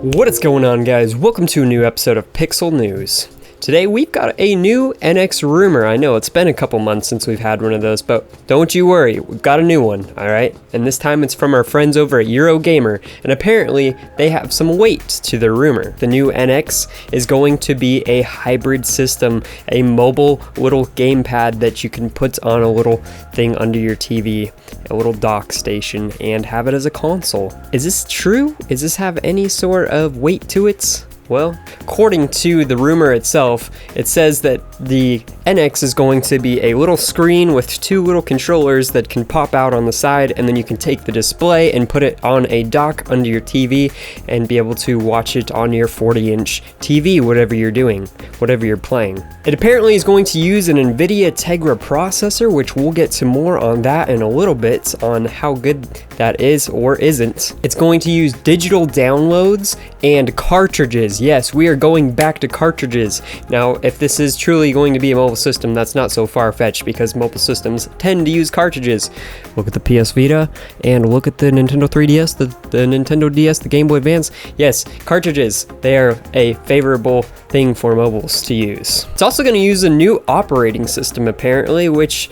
What is going on, guys? Welcome to a new episode of Pixel News. Today we've got a new NX rumor. I know it's been a couple months since we've had one of those, but don't you worry, we've got a new one, alright? And this time it's from our friends over at EuroGamer, and apparently they have some weight to their rumor. The new NX is going to be a hybrid system, a mobile little gamepad that you can put on a little thing under your TV, a little dock station, and have it as a console. Is this true? Does this have any sort of weight to it? Well, according to the rumor itself, it says that the NX is going to be a little screen with two little controllers that can pop out on the side, and then you can take the display and put it on a dock under your TV and be able to watch it on your 40-inch TV, whatever you're doing, whatever you're playing. It apparently is going to use an NVIDIA Tegra processor, which we'll get to more on that in a little bit, on how good that is or isn't. It's going to use digital downloads and cartridges. Yes, we are going back to cartridges. Now, if this is truly going to be a mobile system, that's not so far-fetched because mobile systems tend to use cartridges. Look at the PS Vita and look at the Nintendo 3DS, the Nintendo DS, the Game Boy Advance. Yes, cartridges, they are a favorable thing for mobiles to use. It's also going to use a new operating system apparently, which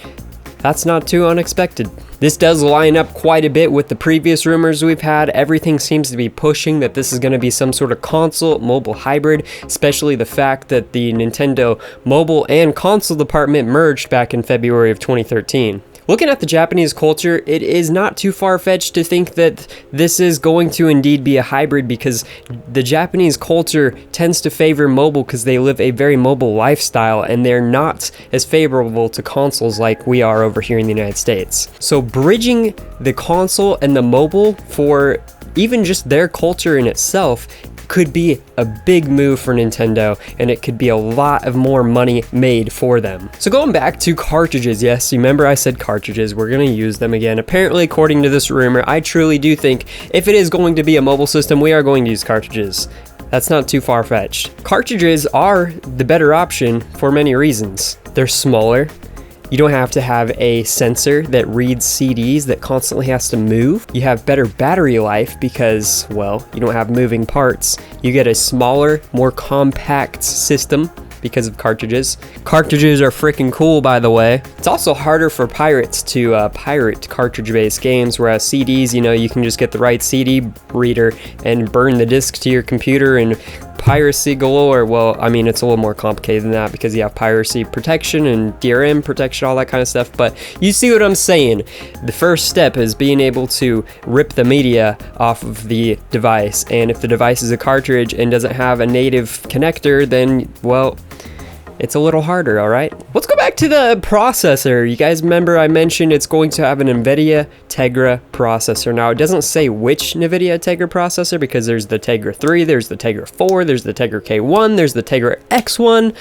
that's not too unexpected. This does line up quite a bit with the previous rumors we've had. Everything seems to be pushing that this is going to be some sort of console mobile hybrid, especially the fact that the Nintendo mobile and console department merged back in February of 2013. Looking at the Japanese culture, it is not too far-fetched to think that this is going to indeed be a hybrid, because the Japanese culture tends to favor mobile because they live a very mobile lifestyle and they're not as favorable to consoles like we are over here in the United States. So bridging the console and the mobile for even just their culture in itself could be a big move for Nintendo, and it could be a lot of more money made for them. So going back to cartridges, yes, you remember I said cartridges, we're going to use them again. Apparently, according to this rumor, I truly do think if it is going to be a mobile system, we are going to use cartridges. That's not too far-fetched. Cartridges are the better option for many reasons. They're smaller. You don't have to have a sensor that reads CDs that constantly has to move. You have better battery life because, well, you don't have moving parts. You get a smaller, more compact system because of cartridges. Cartridges are freaking cool, by the way. It's also harder for pirates to pirate cartridge-based games, whereas CDs, you know, you can just get the right CD reader and burn the disc to your computer and piracy galore. Well, I mean, it's a little more complicated than that because you have piracy protection and DRM protection, all that kind of stuff, but you see what I'm saying. The first step is being able to rip the media off of the device, and if the device is a cartridge and doesn't have a native connector, then, well, it's a little harder, alright? Let's go back to the processor. You guys remember I mentioned it's going to have an NVIDIA Tegra processor. Now, it doesn't say which NVIDIA Tegra processor because there's the Tegra 3, there's the Tegra 4, there's the Tegra K1, there's the Tegra X1.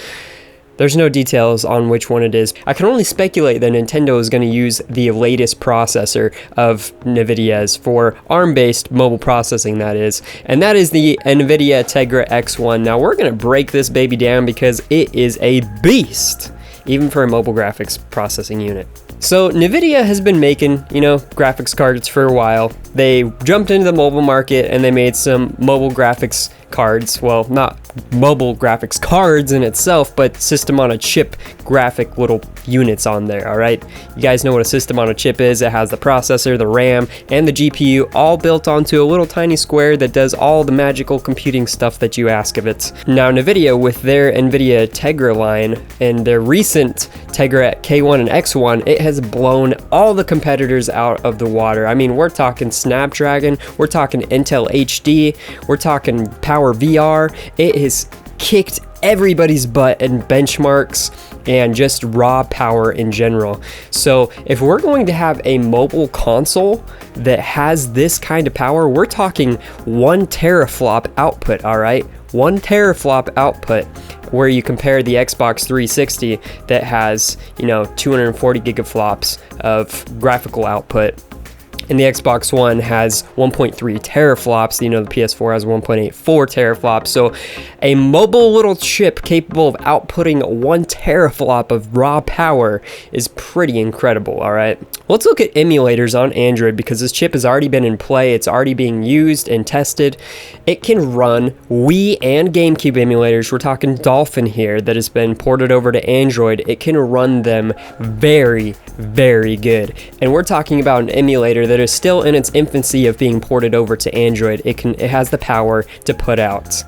There's no details on which one it is. I can only speculate that Nintendo is going to use the latest processor of NVIDIA's for ARM-based mobile processing, that is. And that is the NVIDIA Tegra X1. Now, we're going to break this baby down because it is a beast, even for a mobile graphics processing unit. So NVIDIA has been making, graphics cards for a while. They jumped into the mobile market and they made some mobile graphics cards. Well, not mobile graphics cards in itself, but system on a chip graphic little units on there, all right? You guys know what a system on a chip is. It has the processor, the RAM, and the GPU all built onto a little tiny square that does all the magical computing stuff that you ask of it. Now, NVIDIA, with their NVIDIA Tegra line and their recent Tegra K1 and X1, it has blown all the competitors out of the water. I mean, we're talking Snapdragon, we're talking Intel HD, we're talking Power VR. It has kicked everybody's butt in benchmarks and just raw power in general. So if we're going to have a mobile console that has this kind of power, we're talking 1 teraflop output, all right? 1 teraflop output, where you compare the Xbox 360 that has, 240 gigaflops of graphical output. and the Xbox One has 1.3 teraflops. You know, the PS4 has 1.84 teraflops. So a mobile little chip capable of outputting 1 teraflop of raw power is pretty incredible. All right, let's look at emulators on Android, because this chip has already been in play. It's already being used and tested. It can run Wii and GameCube emulators. We're talking Dolphin here that has been ported over to Android. It can run them very, very good. And we're talking about an emulator that is still in its infancy of being ported over to Android. It has the power to put out.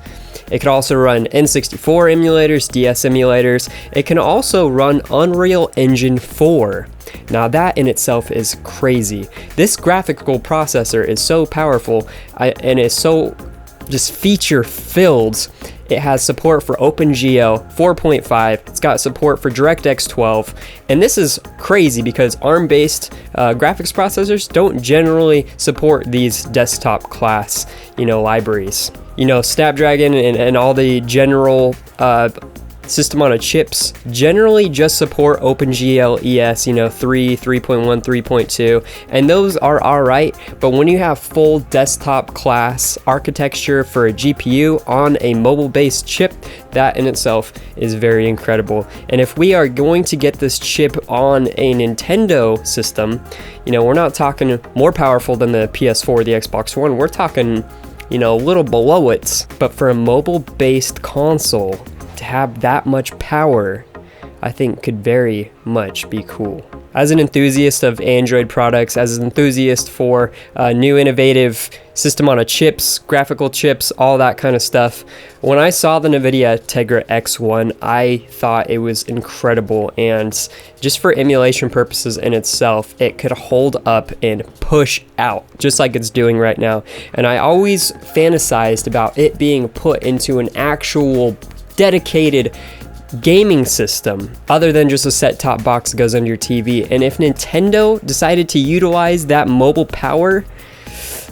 It can also run N64 emulators, DS emulators. It can also run Unreal Engine 4. Now that in itself is crazy. This graphical processor is so powerful and is so just feature filled. It has support for OpenGL 4.5. It's got support for DirectX 12. And this is crazy because ARM-based graphics processors don't generally support these desktop class, libraries. Snapdragon and all the general system on a chips generally just support OpenGL ES, 3, 3.1, 3.2, and those are alright, but when you have full desktop class architecture for a GPU on a mobile based chip, that in itself is very incredible. And if we are going to get this chip on a Nintendo system, we're not talking more powerful than the PS4 or the Xbox One, we're talking, a little below it. But for a mobile based console, to have that much power, I think could very much be cool. As an enthusiast of Android products, as an enthusiast for new innovative system on a chips, graphical chips, all that kind of stuff, when I saw the NVIDIA Tegra X1, I thought it was incredible, and just for emulation purposes in itself, it could hold up and push out, just like it's doing right now. And I always fantasized about it being put into an actual dedicated gaming system other than just a set-top box that goes under your TV. And if Nintendo decided to utilize that mobile power,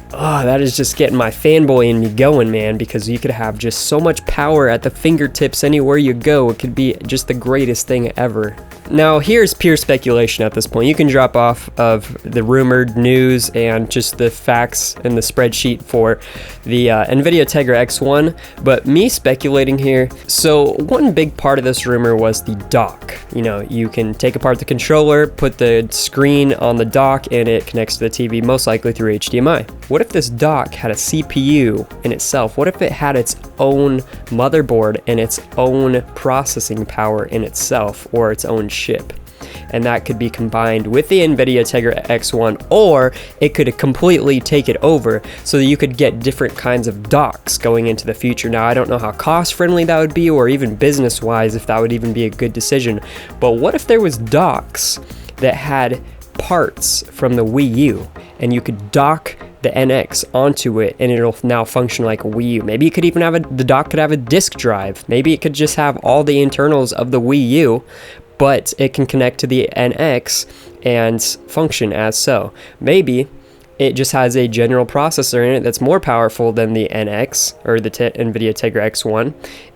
that is just getting my fanboy in me going, man, because you could have just so much power at the fingertips anywhere you go. It could be just the greatest thing ever. Now, here's pure speculation at this point. You can drop off of the rumored news and just the facts in the spreadsheet for the NVIDIA Tegra X1, but me speculating here, so one big part of this rumor was the dock. You can take apart the controller, put the screen on the dock, and it connects to the TV, most likely through HDMI. What if this dock had a CPU in itself? What if it had its own motherboard and its own processing power in itself, or its own chip? And that could be combined with the NVIDIA Tegra X1, or it could completely take it over so that you could get different kinds of docks going into the future. Now, I don't know how cost friendly that would be, or even business wise if that would even be a good decision, but what if there was docks that had parts from the Wii U and you could dock the NX onto it and it'll now function like a Wii U? Maybe it could even have the dock could have a disk drive. Maybe it could just have all the internals of the Wii U, but it can connect to the NX and function as so. Maybe it just has a general processor in it that's more powerful than the NX or the NVIDIA Tegra X1,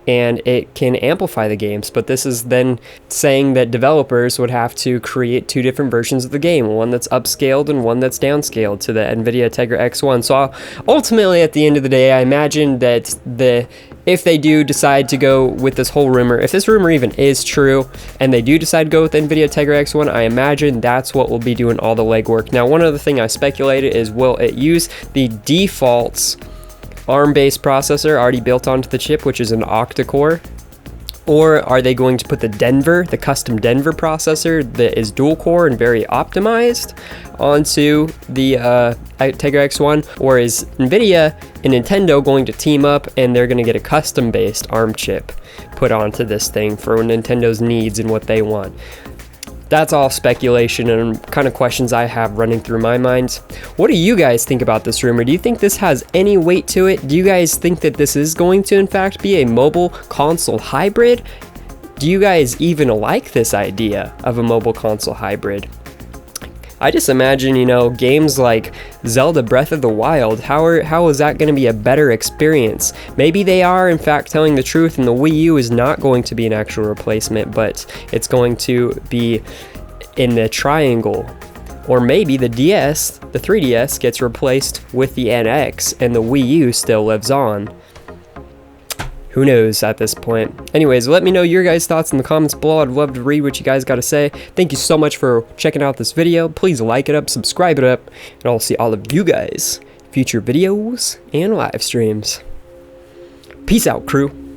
and it can amplify the games. But this is then saying that developers would have to create two different versions of the game, one that's upscaled and one that's downscaled to the NVIDIA Tegra X1. So ultimately, at the end of the day, I imagine that if they do decide to go with this whole rumor, if this rumor even is true, and they do decide to go with NVIDIA Tegra X1, I imagine that's what will be doing all the legwork. Now, one other thing I speculated is, will it use the default ARM-based processor already built onto the chip, which is an octa-core? Or are they going to put the custom Denver processor that is dual core and very optimized onto the Tegra X1? Or is NVIDIA and Nintendo going to team up and they're going to get a custom based ARM chip put onto this thing for Nintendo's needs and what they want? That's all speculation and kind of questions I have running through my mind. What do you guys think about this rumor? Do you think this has any weight to it? Do you guys think that this is going to in fact be a mobile console hybrid? Do you guys even like this idea of a mobile console hybrid? I just imagine, games like Zelda Breath of the Wild, how is that going to be a better experience? Maybe they are, in fact, telling the truth, and the Wii U is not going to be an actual replacement, but it's going to be in the triangle Or maybe the DS, the 3DS, gets replaced with the NX and the Wii U still lives on. Who knows at this point? Anyways, let me know your guys' thoughts in the comments below. I'd love to read what you guys got to say. Thank you so much for checking out this video. Please like it up, subscribe it up, and I'll see all of you guys in future videos and live streams. Peace out, crew.